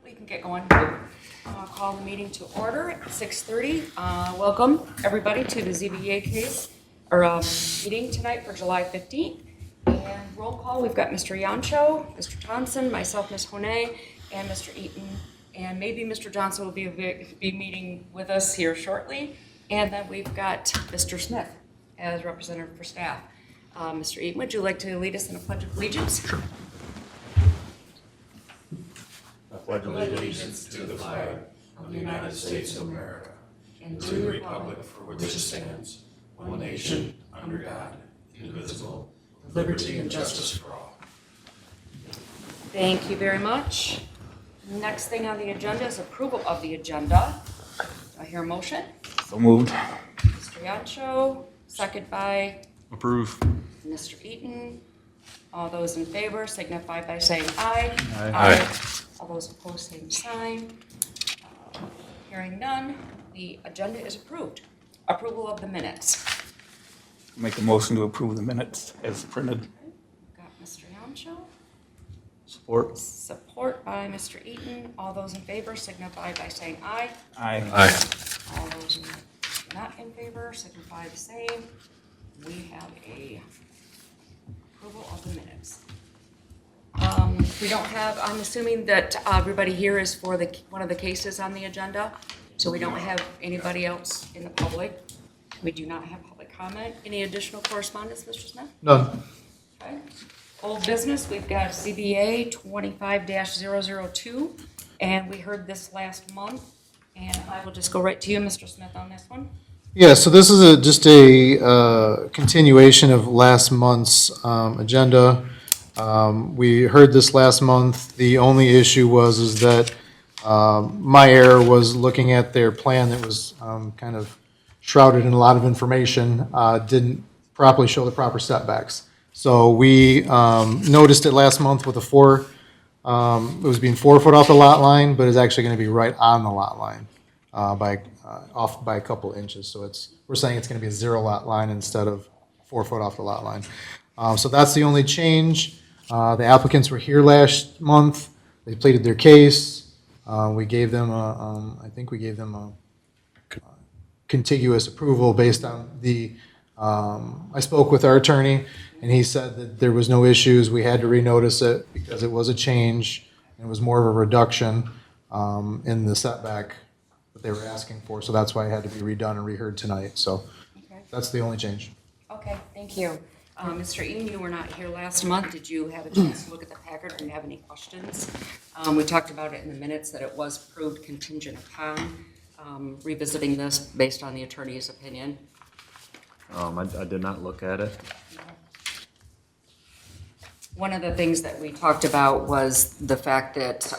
We can get going. Call the meeting to order at 6:30. Welcome, everybody, to the ZBA case, or meeting tonight for July 15th. And roll call, we've got Mr. Yancho, Mr. Thompson, myself, Ms. Honay, and Mr. Eaton. And maybe Mr. Johnson will be meeting with us here shortly. And then we've got Mr. Smith as representative for staff. Mr. Eaton, would you like to lead us in a pledge of allegiance? Sure. I pledge allegiance to the flag of the United States of America and to the republic for which it stands, one nation, under God, indivisible, with liberty and justice for all. Thank you very much. Next thing on the agenda is approval of the agenda. Do I hear a motion? So moved. Mr. Yancho, second by Approve. Mr. Eaton. All those in favor signify by saying aye. Aye. All those opposed, same sign. Hearing none, the agenda is approved. Approval of the minutes. Make a motion to approve the minutes as printed. Got Mr. Yancho. Support. Support by Mr. Eaton. All those in favor signify by saying aye. Aye. All those not in favor signify the same. We have a approval of the minutes. We don't have, I'm assuming that everybody here is for one of the cases on the agenda, so we don't have anybody else in the public. We do not have public comment. Any additional correspondence, Mr. Smith? None. Okay. Old business, we've got CBA 25-002, and we heard this last month, and I will just go right to you, Mr. Smith, on this one. Yeah, so this is just a continuation of last month's agenda. We heard this last month. The only issue was that my error was looking at their plan that was kind of shrouded in a lot of information, didn't properly show the proper setbacks. So we noticed it last month with it was being 4 foot off the lot line, but it's actually going to be right on the lot line off by a couple inches. So we're saying it's going to be a 0 lot line instead of 4 foot off the lot line. So that's the only change. The applicants were here last month. They pleaded their case. We gave them I think we gave them a contiguous approval based on I spoke with our attorney, and he said that there was no issues. We had to renotice it because it was a change, and it was more of a reduction in the setback that they were asking for. So that's why it had to be redone and reheard tonight. So that's the only change. Okay, thank you. Mr. Eaton, you were not here last month. Did you have a chance to look at the packet, or do you have any questions? We talked about it in the minutes that it was approved contingent upon revisiting this based on the attorney's opinion. I did not look at it. One of the things that we talked about was the fact that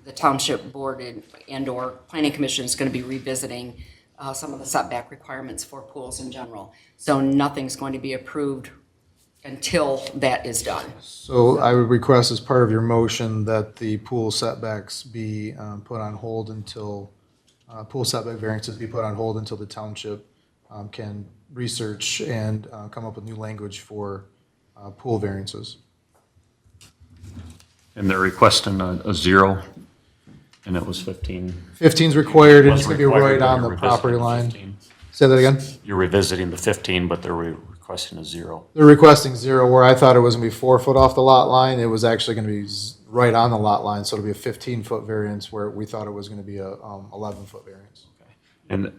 the township board and/or planning commission is going to be revisiting some of the setback requirements for pools in general. So nothing's going to be approved until that is done. So I would request as part of your motion that the pool setbacks be put on hold until, pool setback variances be put on hold until the township can research and come up with new language for pool variances. And they're requesting a 0, and it was 15. 15 is required, and it's Wasn't going to be right required, but on you're the property revisiting line. 15. Say that again? You're revisiting the 15, but they're requesting a 0. They're requesting 0, where I thought it was going to be 4 foot off the lot line. It was actually going to be right on the lot line, so it'll be a 15-foot variance where we thought it was going to be a 11-foot variance. And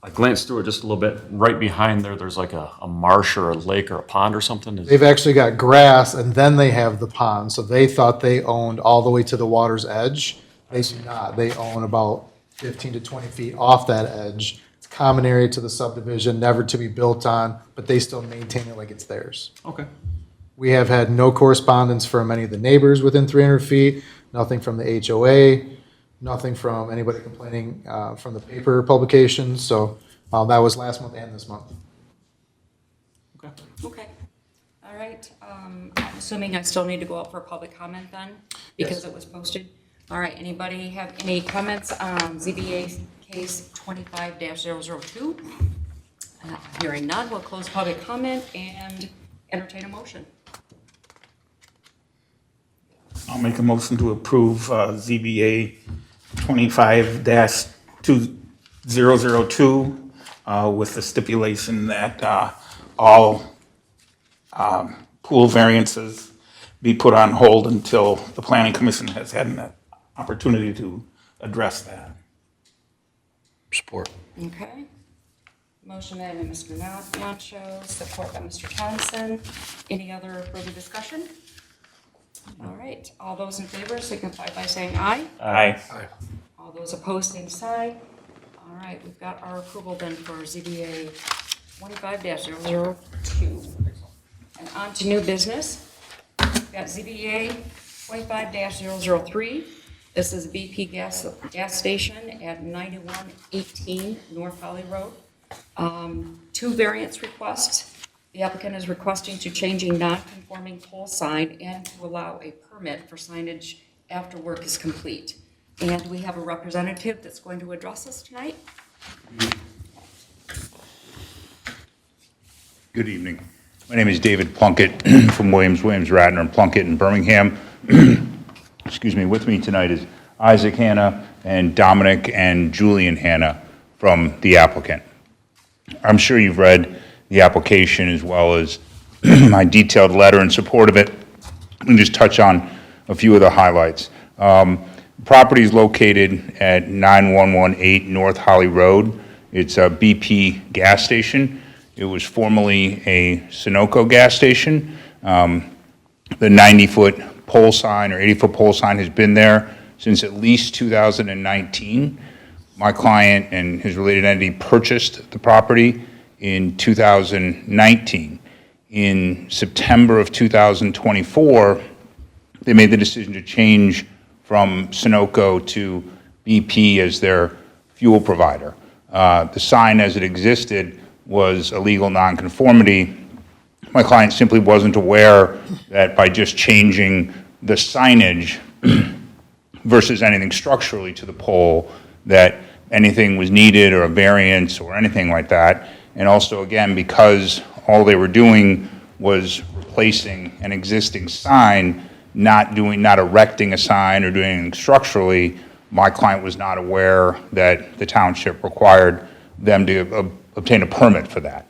I glanced through it just a little bit. Right behind there, there's like a marsh or a lake or a pond or something. They've actually got grass, and then they have the pond, so they thought they owned all the way to the water's edge. They do not. They own about 15 to 20 feet off that edge. It's common area to the subdivision, never to be built on, but they still maintain it like it's theirs. Okay. We have had no correspondence from any of the neighbors within 300 feet, nothing from the HOA, nothing from anybody complaining from the paper publications. So that was last month and this month. Okay. Okay. All right. I'm assuming I still need to go out for a public comment then, because it was posted. All right. Anybody have any comments on ZBA case 25-002? Hearing none, we'll close public comment and entertain a motion. I'll make a motion to approve ZBA 25-2002 with the stipulation that all pool variances be put on hold until the planning commission has had an opportunity to address that. Support. Okay. Motion made by Mr. Nacho, support by Mr. Thompson. Any other further discussion? All right, all those in favor signify by saying aye. Aye. All those opposed, same sign. All right, we've got our approval then for ZBA 25-002. And on to new business. We've got ZBA 25-003. This is BP gas station at 9118 North Holly Road. Two variance requests. The applicant is requesting to change a non-conforming pole sign and to allow a permit for signage after work is complete. And we have a representative that's going to address us tonight. Good evening. My name is David Plunkett from Williams, Radnor, and Plunkett in Birmingham. Excuse me, with me tonight is Isaac Hanna and Dominic and Julian Hanna from the applicant. I'm sure you've read the application as well as my detailed letter in support of it. Let me just touch on a few of the highlights. The property is located at 9118 North Holly Road. It's a BP gas station. It was formerly a Sunoco gas station. The 90-foot pole sign or 80-foot pole sign has been there since at least 2019. My client and his related entity purchased the property in 2019. In September of 2024, they made the decision to change from Sunoco to BP as their fuel provider. The sign as it existed was a legal nonconformity. My client simply wasn't aware that by just changing the signage versus anything structurally to the pole, that anything was needed or a variance or anything like that. And also, again, because all they were doing was replacing an existing sign, not erecting a sign or doing anything structurally, my client was not aware that the township required them to obtain a permit for that.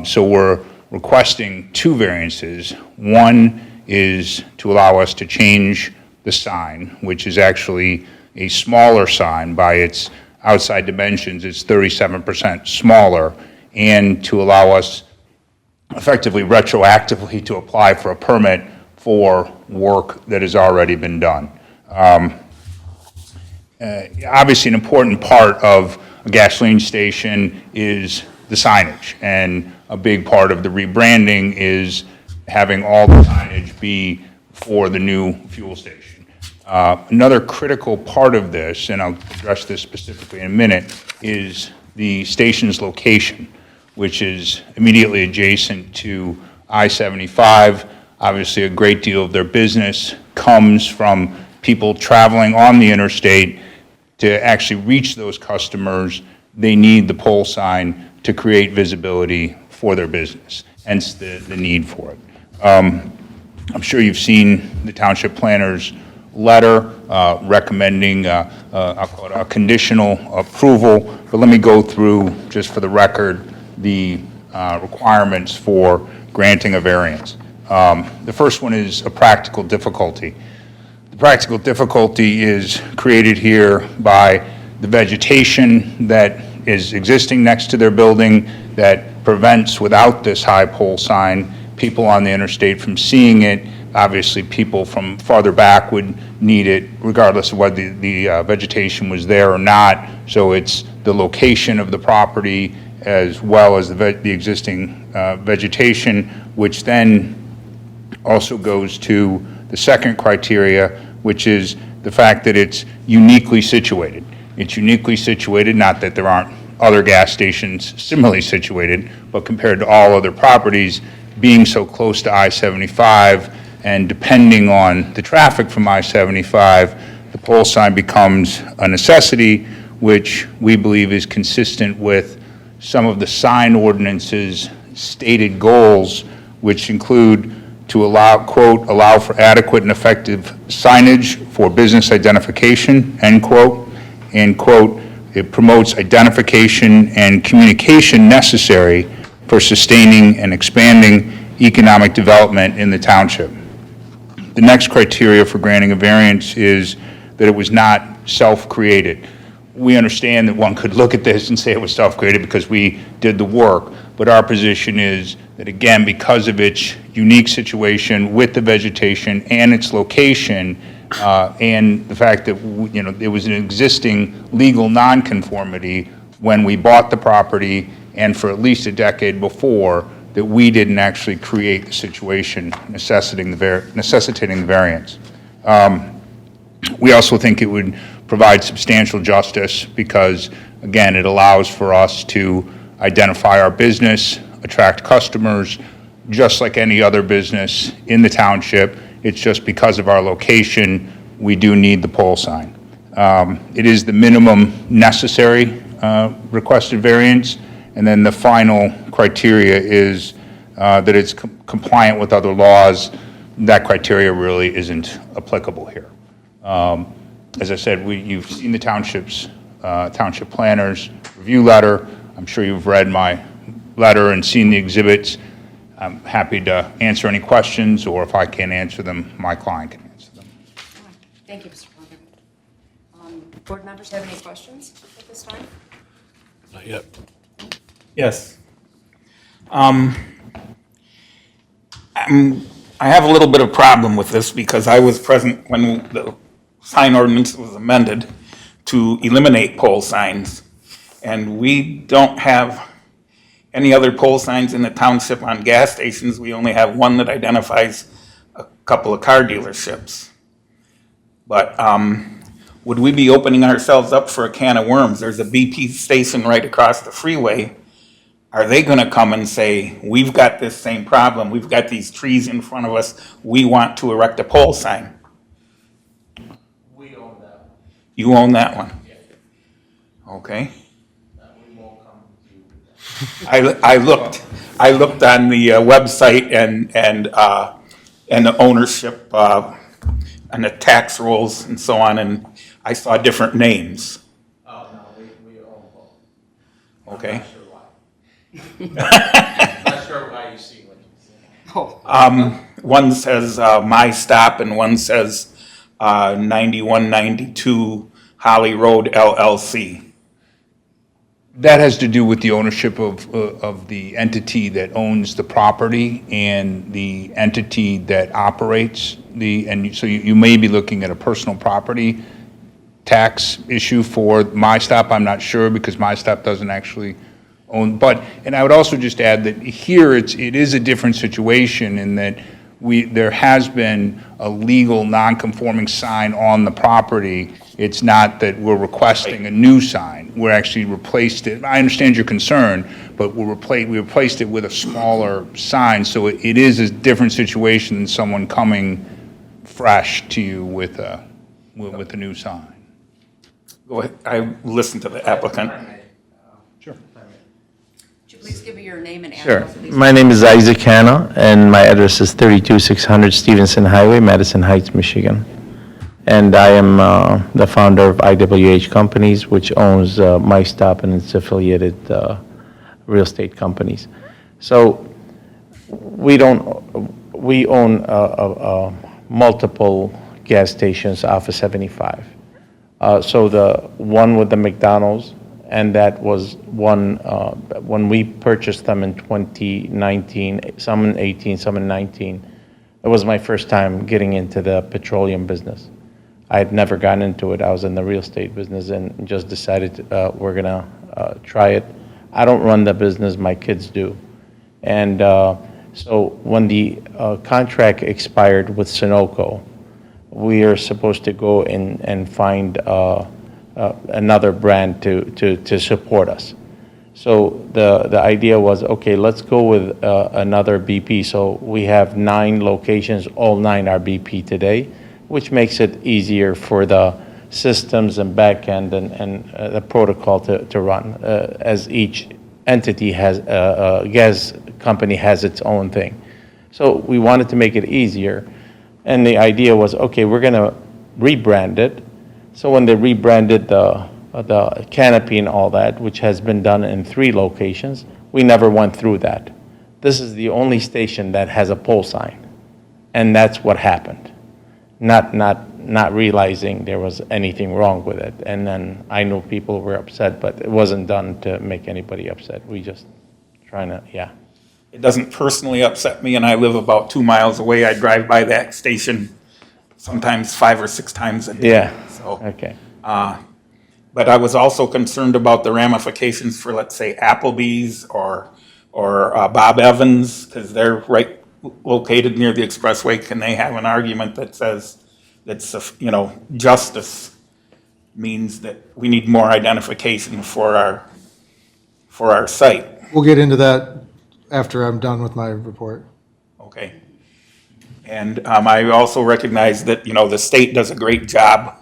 So we're requesting two variances. One is to allow us to change the sign, which is actually a smaller sign by its outside dimensions. It's 37% smaller, and to allow us effectively retroactively to apply for a permit for work that has already been done. Obviously, an important part of a gasoline station is the signage, and a big part of the rebranding is having all the signage be for the new fuel station. Another critical part of this, and I'll address this specifically in a minute, is the station's location, which is immediately adjacent to I-75. Obviously, a great deal of their business comes from people traveling on the interstate. To actually reach those customers, they need the pole sign to create visibility for their business, hence the need for it. I'm sure you've seen the township planner's letter recommending I'll call it a conditional approval, but let me go through, just for the record, the requirements for granting a variance. The first one is a practical difficulty. The practical difficulty is created here by the vegetation that is existing next to their building that prevents, without this high pole sign, people on the interstate from seeing it. Obviously, people from farther back would need it regardless of whether the vegetation was there or not. So it's the location of the property as well as the existing vegetation, which then also goes to the second criteria, which is the fact that it's uniquely situated. It's uniquely situated, not that there aren't other gas stations similarly situated, but compared to all other properties, being so close to I-75 and depending on the traffic from I-75, the pole sign becomes a necessity, which we believe is consistent with some of the sign ordinance's stated goals, which include to allow, quote, "allow for adequate and effective signage for business identification," end quote, and, quote, "it promotes identification and communication necessary for sustaining and expanding economic development in the township." The next criteria for granting a variance is that it was not self-created. We understand that one could look at this and say it was self-created because we did the work, but our position is that, again, because of its unique situation with the vegetation and its location, and the fact that, there was an existing legal nonconformity when we bought the property and for at least a decade before, that we didn't actually create the situation necessitating the variance. We also think it would provide substantial justice because, again, it allows for us to identify our business, attract customers, just like any other business in the township. It's just because of our location, we do need the pole sign. It is the minimum necessary requested variance, and then the final criteria is that it's compliant with other laws. That criteria really isn't applicable here. As I said, you've seen the township planner's review letter. I'm sure you've read my letter and seen the exhibits. I'm happy to answer any questions, or if I can't answer them, my client can answer them. Thank you, Mr. Plunkett. Board members have any questions at this time? Not yet. Yes. I have a little bit of problem with this because I was present when the sign ordinance was amended to eliminate pole signs. And we don't have any other pole signs in the township on gas stations. We only have one that identifies a couple of car dealerships. But would we be opening ourselves up for a can of worms? There's a BP station right across the freeway. Are they going to come and say, we've got this same problem, we've got these trees in front of us, we want to erect a pole sign? We own that one. You own that one? Okay. We won't come to that. I looked on the website and the ownership and the tax rolls and so on, and I saw different names. Oh, no, we own both. Okay. I'm not sure why you see what you see. One says My Stop and one says 9192 Holly Road LLC. That has to do with the ownership of the entity that owns the property and the entity that operates so you may be looking at a personal property tax issue for My Stop. I'm not sure because My Stop doesn't actually own, and I would also just add that here it is a different situation in that there has been a legal non-conforming sign on the property. It's not that we're requesting a new sign. We're actually replaced it. I understand your concern, but we replaced it with a smaller sign. So it is a different situation than someone coming fresh to you with a new sign. Go ahead. I listened to the applicant. Sure. Would you please give me your name and Sure. address, please? My name is Isaac Hanna, and my address is 32600 Stevenson Highway, Madison Heights, Michigan. And I am the founder of IWH Companies, which owns My Stop and its affiliated real estate companies. So we own multiple gas stations off of 75. So the one with the McDonald's, and that was one, when we purchased them in 2019, some in 18, some in 19, it was my first time getting into the petroleum business. I had never gotten into it. I was in the real estate business and just decided we're gonna try it. I don't run the business, my kids do. And so when the contract expired with Sunoco, we are supposed to go in and find another brand to support us. So the idea was, okay, let's go with another BP. So we have 9 locations, all 9 are BP today, which makes it easier for the systems and backend and the protocol to run, as each entity has, gas company has its own thing. So we wanted to make it easier. And the idea was, okay, we're going to rebrand it. So when they rebranded the canopy and all that, which has been done in 3 locations, we never went through that. This is the only station that has a pole sign, and that's what happened. Not realizing there was anything wrong with it. And then I knew people were upset, but it wasn't done to make anybody upset. We just trying to, yeah. It doesn't personally upset me, and I live about 2 miles away. I drive by that station sometimes 5 or 6 times a day. Yeah, So, okay. but I was also concerned about the ramifications for, let's say, Applebee's or Bob Evans, because they're right located near the expressway. Can they have an argument that says that's, justice means that we need more identification for our site? We'll get into that after I'm done with my report. Okay. And I also recognize that, the state does a great job,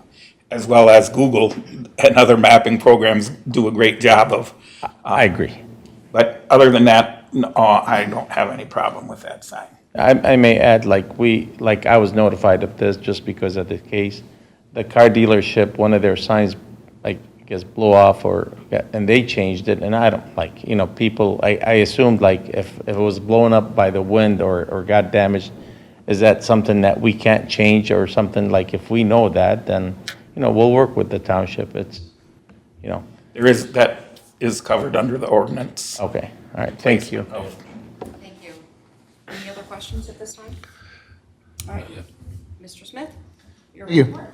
as well as Google and other mapping programs do a great job of. I agree. But other than that, no, I don't have any problem with that sign. I may add, I was notified of this just because of the case. The car dealership, one of their signs, I guess, blew off and they changed it, and I don't people, I assumed if it was blown up by the wind or got damaged, is that something that we can't change or something? If we know that, then, we'll work with the township. It's, That is covered under the ordinance. okay, all right, thank you. Thank you. Any other questions at this time? All right. Mr. Smith? Your Thank you. report.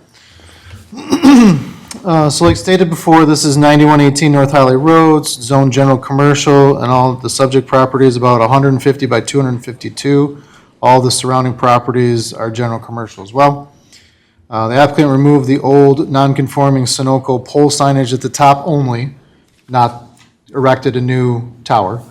So like stated before, this is 9118 North Highway Roads, zone general commercial, and all the subject property is about 150 by 252. All the surrounding properties are general commercial as well. The applicant removed the old non-conforming Sunoco pole signage at the top only, not erected a new tower,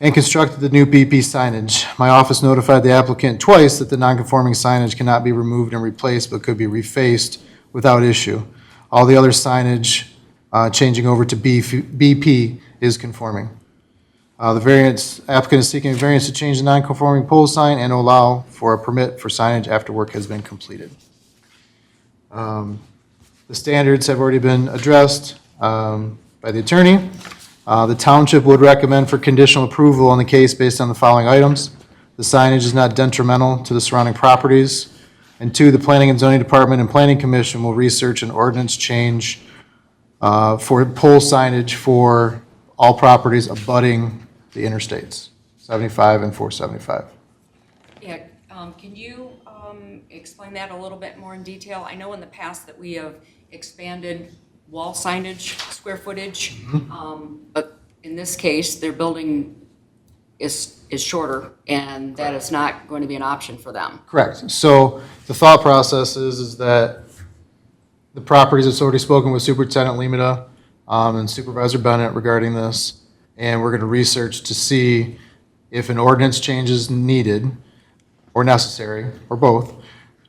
and constructed the new BP signage. My office notified the applicant twice that the non-conforming signage cannot be removed and replaced, but could be refaced without issue. All the other signage changing over to BP is conforming. The variance, applicant is seeking a variance to change the non-conforming pole sign and allow for a permit for signage after work has been completed. The standards have already been addressed by the attorney. The township would recommend for conditional approval on the case based on the following items. The signage is not detrimental to the surrounding properties. And 2, the Planning and Zoning Department and Planning Commission will research an ordinance change for pole signage for all properties abutting the interstates, 75 and 475. Yeah, can you explain that a little bit more in detail? I know in the past that we have expanded wall signage, square footage, but in this case, their building is shorter, and that is not going to be an option for them. Correct. So the thought process is that the properties, it's already spoken with Superintendent Limita and Supervisor Bennett regarding this, and we're going to research to see if an ordinance change is needed or necessary, or both,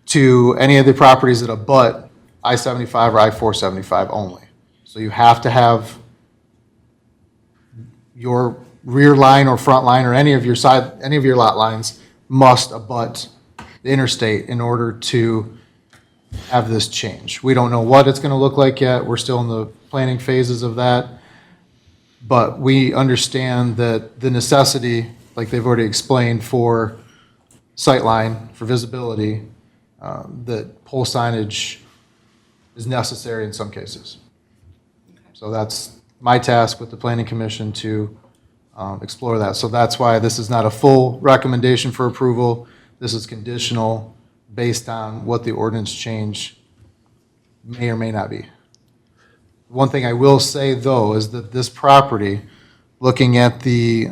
to any of the properties that abut I-75 or I-475 only. So you have to have your rear line or front line or any of your lot lines must abut the interstate in order to have this change. We don't know what it's going to look like yet. We're still in the planning phases of that. But we understand that the necessity, like they've already explained, for sightline, for visibility, that pole signage is necessary in some cases. So that's my task with the Planning Commission to explore that. So that's why this is not a full recommendation for approval. This is conditional based on what the ordinance change may or may not be. One thing I will say, though, is that this property, looking at the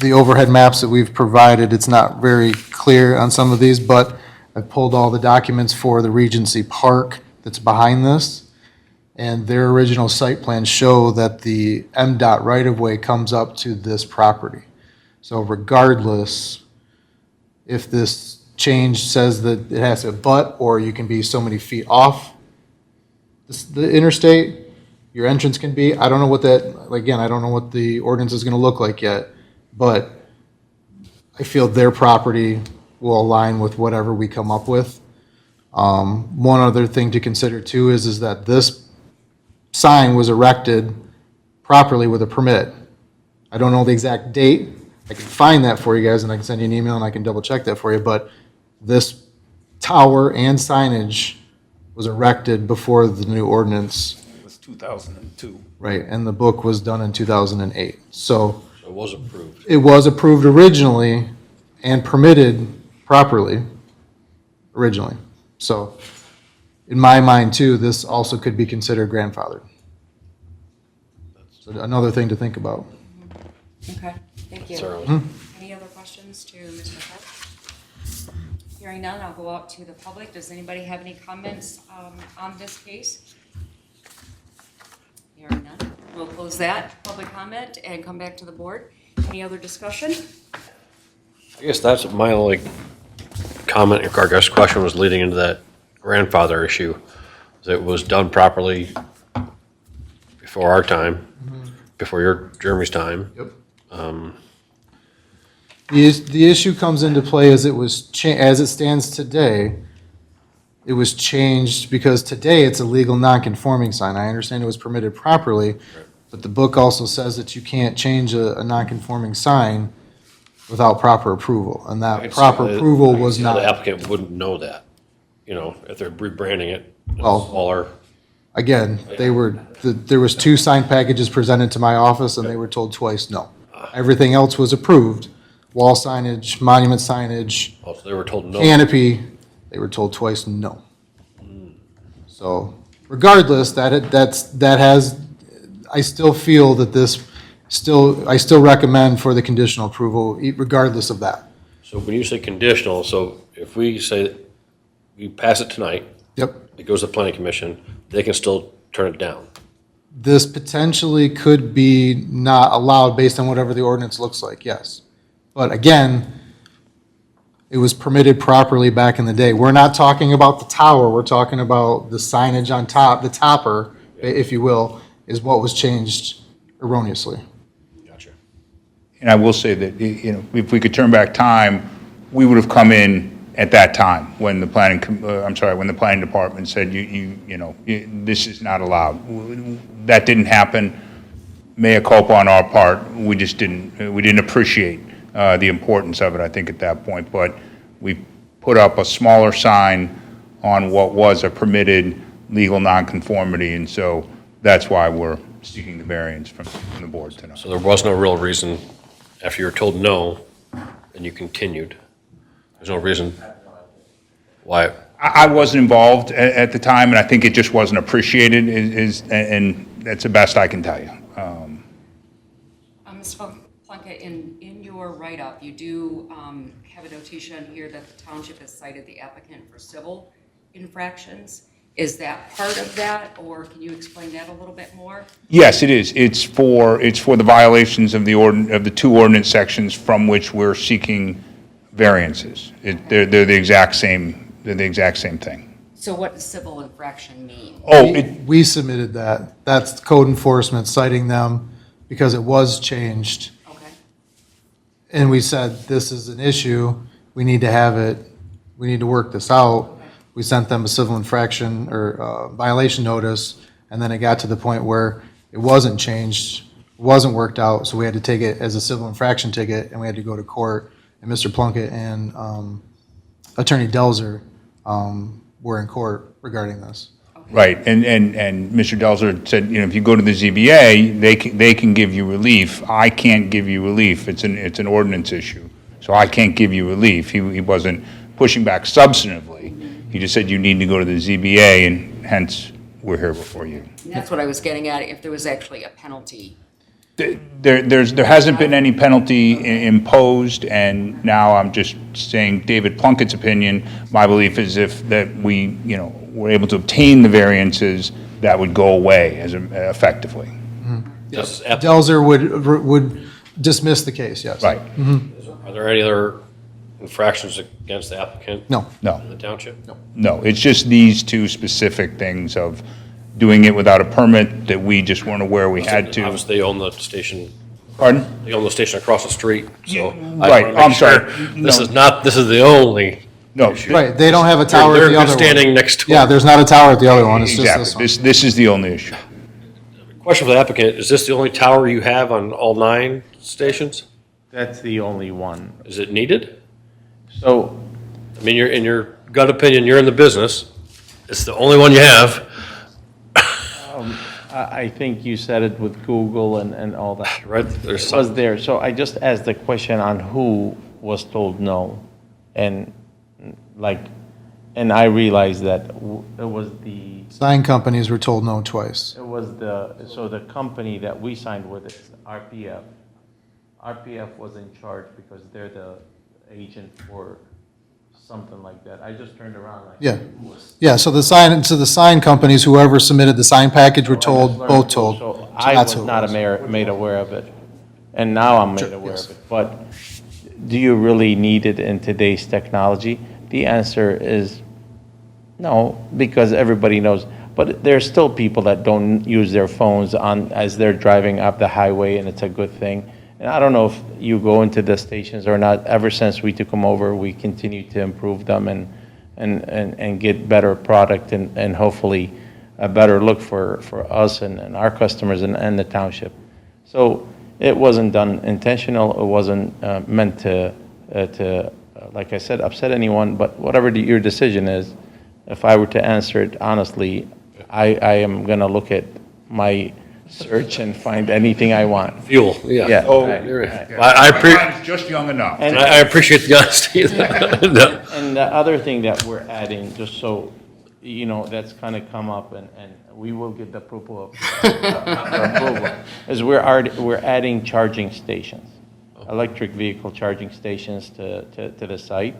overhead maps that we've provided, it's not very clear on some of these, but I've pulled all the documents for the Regency Park that's behind this, and their original site plans show that the MDOT right-of-way comes up to this property. So regardless, if this change says that it has to abut, or you can be so many feet off the interstate, your entrance can be, I don't know what that, again, I don't know what the ordinance is going to look like yet, but I feel their property will align with whatever we come up with. One other thing to consider too is that this sign was erected properly with a permit. I don't know the exact date. I can find that for you guys and I can send you an email and I can double check that for you, but this tower and signage was erected before the new ordinance, It was 2002. right? And the book was done in 2008. So So it was approved. it was approved originally and permitted properly originally. So in my mind too, this also could be considered grandfathered. So another thing to think about. Okay, thank you. Thoroughly. Any other questions to Mr. Peck? Hearing none, I'll go out to the public. Does anybody have any comments on this case? Hearing none, we'll close that public comment and come back to the board. Any other discussion? I guess that's my only comment, or I guess question was leading into that grandfather issue. That it was done properly before our time, before Jeremy's time. Yep. The issue comes into play as as it stands today, it was changed because today it's a legal non-conforming sign. I understand it was permitted properly, but the book also says that you can't change a non-conforming sign without proper approval, and that proper approval was The not. applicant wouldn't know that, if they're rebranding it, Well- smaller. Again, there was 2 sign packages presented to my office, and they were told twice no. Everything else was approved, wall signage, monument signage, Oh, so they were told no. canopy, they were told twice no. So regardless, I still feel that I still recommend for the conditional approval, regardless of that. So when you say conditional, so if we say, we pass it tonight, Yep. it goes to the planning commission, they can still turn it down. This potentially could be not allowed based on whatever the ordinance looks like, yes. But again, it was permitted properly back in the day. We're not talking about the tower, we're talking about the signage on top, the topper, if you will, is what was changed erroneously. Gotcha. And I will say that, if we could turn back time, we would have come in at that time when the planning department said, this is not allowed. That didn't happen. Mea culpa on our part. We just didn't appreciate the importance of it, I think, at that point. But we put up a smaller sign on what was a permitted legal nonconformity, and so that's why we're seeking the variance from the board tonight. So there was no real reason, after you were told no, and you continued, there's no reason why. I wasn't involved at the time, and I think it just wasn't appreciated, and that's the best I can tell you. Ms. Plunkett, in your write-up, you do have a notation here that the township has cited the applicant for civil infractions. Is that part of that, or can you explain that a little bit more? Yes, it is. It's for the violations of the 2 ordinance sections from which we're seeking variances. They're the exact same. They're the exact same thing. So what does civil infraction mean? We submitted that. That's code enforcement citing them because it was changed. Okay, And we said, this is an issue, we need to have it, we need to work this out. We sent them a civil infraction or violation notice, and then it got to the point where it wasn't changed, wasn't worked out, so we had to take it as a civil infraction ticket, and we had to go to court. And Mr. Plunkett and Attorney Delzer were in court regarding this. Right, and Mr. Delzer said, if you go to the ZBA, they can give you relief. I can't give you relief. It's an ordinance issue, so I can't give you relief. He wasn't pushing back substantively. He just said you need to go to the ZBA, and hence we're here before you. and that's what I was getting at, if there was actually a penalty. There hasn't been any penalty imposed, and now I'm just saying David Plunkett's opinion. My belief is if that we, were able to obtain the variances, that would go away effectively. Delzer would dismiss the case, yes. Right. Are there any other infractions against the applicant? No. No. In the township? No, it's just these 2 specific things of doing it without a permit that we just weren't aware we had to. Obviously, they own the station Pardon? They own the station across the street, so. I right. wanna I'm make sorry. sure This is not, this is the only. No, Right, they don't have a tower at They're the other one. standing next to it. Yeah, there's not a tower at the other one, it's just this exactly. one. This is the only issue. Question for the applicant, is this the only tower you have on all 9 stations? That's the only one. Is it needed? So I mean, in your gut opinion, you're in the business. It's the only one you have. I think you said it with Google and all that. Right, there's Was some, there, so I just asked the question on who was told no, and like, and I realized that it was Sign companies were told no twice. so the company that we signed with is RPF. RPF was in charge because they're the agent for something like that. I just turned around like. Yeah. who was- Yeah, so the sign companies, whoever submitted the sign package were told, both told. So So I that's was who it not was. made aware of it, and now I'm made Sure, aware yes. of it. But do you really need it in today's technology? The answer is no, because everybody knows. But there's still people that don't use their phones as they're driving up the highway, and it's a good thing. And I don't know if you go into the stations or not. Ever since we took them over, we continue to improve them and get better product and hopefully a better look for us and our customers and the township. So it wasn't done intentional. It wasn't meant to, like I said, upset anyone. But whatever your decision is, if I were to answer it honestly, I am going to look at my search and find anything I want. fuel, yeah. Yeah. Oh, right, You're right. right. I It's just young enough. I appreciate the honesty. No. And the other thing that we're adding, just so, you know, that's kind of come up and we will get the approval is we're adding charging stations, electric vehicle charging stations to the site.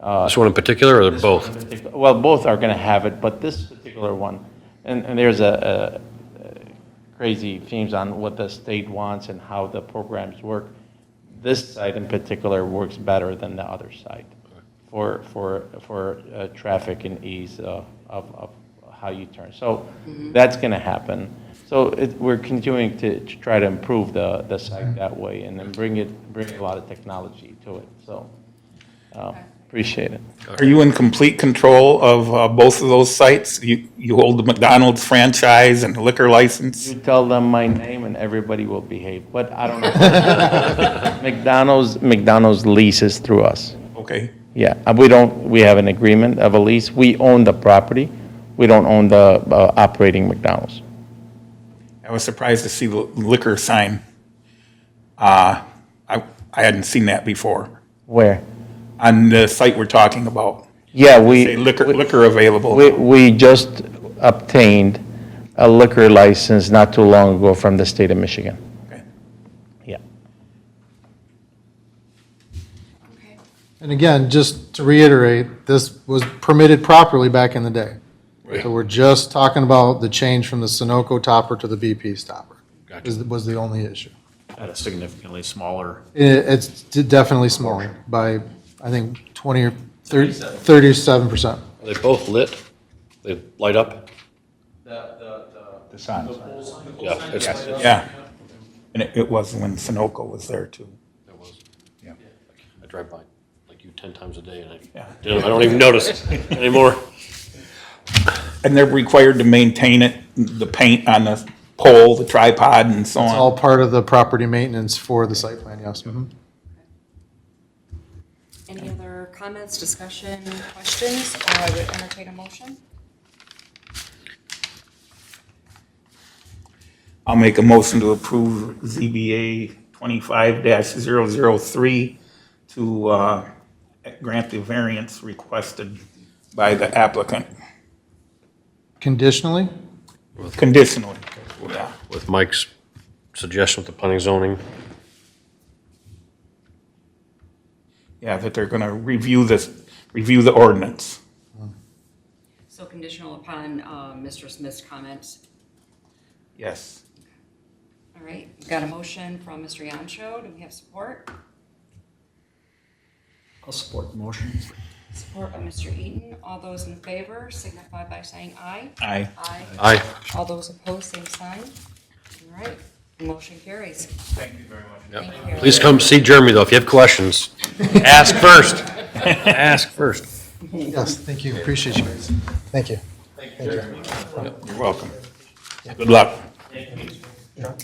This one in particular, or both? Well, both are going to have it, but this particular one, and there's a crazy themes on what the state wants and how the programs work. This site in particular works better than the other site for traffic and ease of how you turn. So that's going to happen. So we're continuing to try to improve the site that way and then bring a lot of technology to it. So appreciate it. Are you in complete control of both of those sites? You hold the McDonald's franchise and the liquor license? You tell them my name and everybody will behave, but I don't know. McDonald's leases through us. Okay. Yeah, we have an agreement of a lease. We own the property. We don't own the operating McDonald's. I was surprised to see the liquor sign. I hadn't seen that before. Where? On the site we're talking about. Yeah, Say liquor available. we just obtained a liquor license not too long ago from the state of Michigan. Okay. Yeah. Okay. And again, just to reiterate, this was permitted properly back in the day. So we're just talking about the change from the Sunoco topper to the BP stopper. Was the only issue. At a significantly smaller. It's definitely smaller by, I think, 20 or 37%. Are they both lit? They light up? The signs. Yeah. it's- Yeah. And it was when Sunoco was there too. There was. Yeah. I drive by like you 10 times a day and Yeah. I don't even notice anymore. And they're required to maintain it, the paint on the pole, the tripod and so It's all on. part of the property maintenance for the site plan, yes. Mhm. Any other comments, discussion, questions, or I would entertain a motion? I'll make a motion to approve ZBA 25-003 to grant the variance requested by the applicant Conditionally? conditionally. Yeah. With Mike's suggestion with the planning zoning. Yeah, that they're gonna review the ordinance. So conditional upon Mr. Smith's comments. Yes. All right, we've got a motion from Mr. Yancho. Do we have support? I'll support the motion. Support by Mr. Eaton. All those in favor signify by saying aye. Aye. Aye. Aye. All those opposed, same sign. All right, Motion carries. Thank you very much. Thank you. Please come see Jeremy, though, if you have questions. Ask first. Ask first. Yes, thank you, appreciate you guys. Thank you. You're welcome. Good luck. All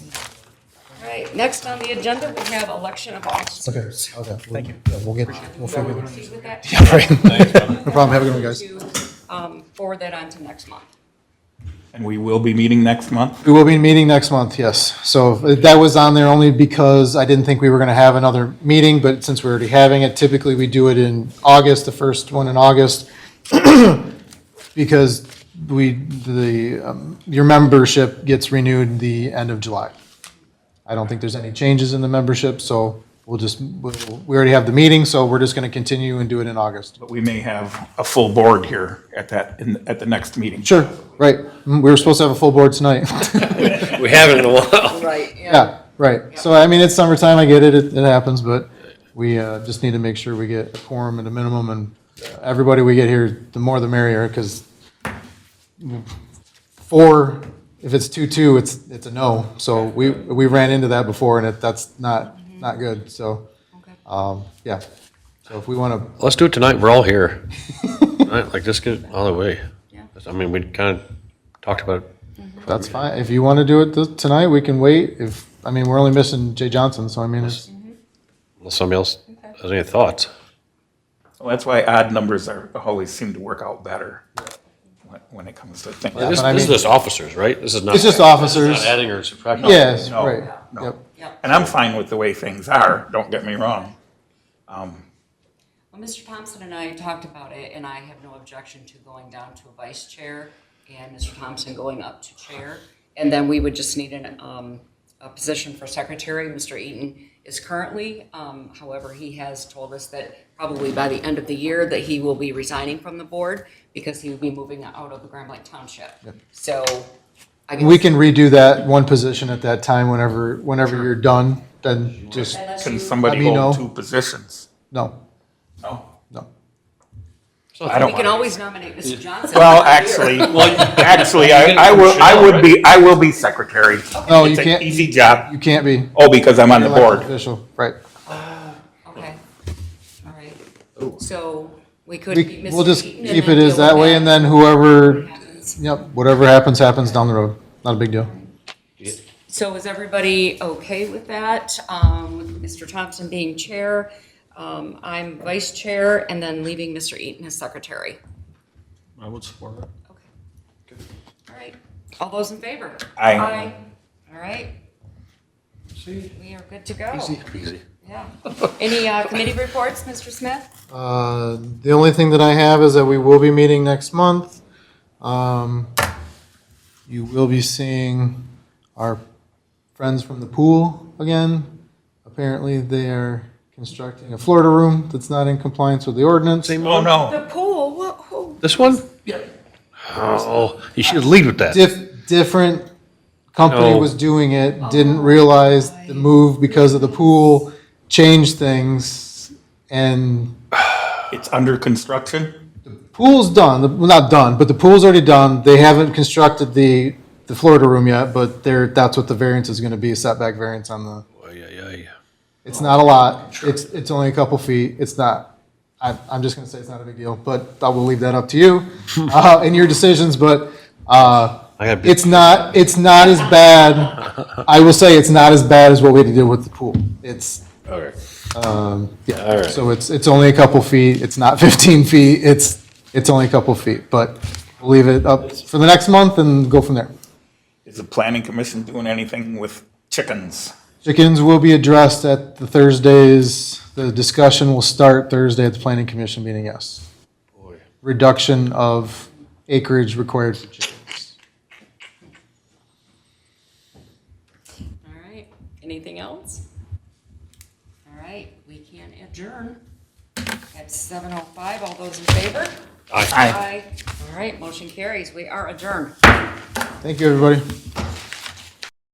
right, next on the agenda, we have election of officers. Okay. Thank you. We'll figure it out. Proceed with that. Yeah, right. No problem, have a good one, guys. To, forward that on to next month. And we will be meeting next month? We will be meeting next month, yes. So that was on there only because I didn't think we were going to have another meeting, but since we're already having it, typically we do it in August, the first one in August. Because your membership gets renewed the end of July. I don't think there's any changes in the membership, so we already have the meeting, so we're just going to continue and do it in August. But we may have a full board here at the next meeting. Sure, right. We were supposed to have a full board tonight. We haven't in a while. Right, Yeah, right. So, I mean, it's summertime, I get it, it happens, but we just need to make sure we get a quorum at a minimum, and everybody we get here, the more the merrier, because if it's 2-2, it's a no. So we ran into that before, and that's not good, so, yeah. So if we want to, Let's do it tonight, we're all here. Right, like, just get it out of the way. Yeah. I mean, we kind of talked about it. that's fine. If you want to do it tonight, we can wait. We're only missing Jay Johnson, so I mean, it's, Unless somebody else has any thoughts. Well, that's why odd numbers always seem to work out better when it comes to things. This but I is mean- just officers, right? This is not. It's just officers. Not adding or subtracting. yes, No, right. no. Yep. Yep. And I'm fine with the way things are, don't get me wrong. Well, Mr. Thompson and I talked about it, and I have no objection to going down to a vice chair and Mr. Thompson going up to chair. And then we would just need a position for secretary. Mr. Eaton is currently, however, he has told us that probably by the end of the year that he will be resigning from the board because he will be moving out of the Grand Blanc Township. So I guess. We can redo that one position at that time whenever you're done, then just, Unless Can you- somebody Let me hold know. 2 positions? no, No? no. I don't We can want always nominate Mr. Johnson. Well, actually, I will be secretary. No, you It's an can't. easy job. You can't be. Oh, because I'm on the Elected board. Official, right. Okay, all right. So we could keep Mr. We'll just Eaton and keep then it as deal that with way, and then whoever, happens. yep, whatever happens down the road. Not a big deal. So is everybody okay with that? With Mr. Thompson being chair, I'm vice chair, and then leaving Mr. Eaton as secretary. I would support it. Okay. All right. All those in favor? Aye. All right. We are good to go. Easy. Yeah. Any committee reports, Mr. Smith? The only thing that I have is that we will be meeting next month. You will be seeing our friends from the pool again. Apparently, they are constructing a Florida room that's not in compliance with the ordinance. Oh, no. The pool, who? This one? Yeah. Oh, you should lead with that. Different company No. was doing it, didn't realize the move because of the pool, changed things, and It's under construction? pool's done, well, not done, but the pool's already done. They haven't constructed the Florida room yet, but that's what the variance is gonna be, a setback variance on the, Ay, ay, ay. it's not a lot. It's only a couple feet. It's not, I'm just gonna say it's not a big deal, but I will leave that up to you, and your decisions, but, it's not as bad. I will say it's not as bad as what we did with the pool. It's, Okay. yeah, All right. so it's only a couple feet. It's not 15 feet. It's only a couple feet, but we'll leave it up for the next month and go from there. Is the planning commission doing anything with chickens? Chickens will be addressed at the Thursdays. The discussion will start Thursday at the planning commission meeting, yes. Boy. Reduction of acreage required for chickens. All right. Anything else? All right, we can adjourn at 7:05. All those in favor? Aye. All right, motion carries. We are adjourned. Thank you, everybody.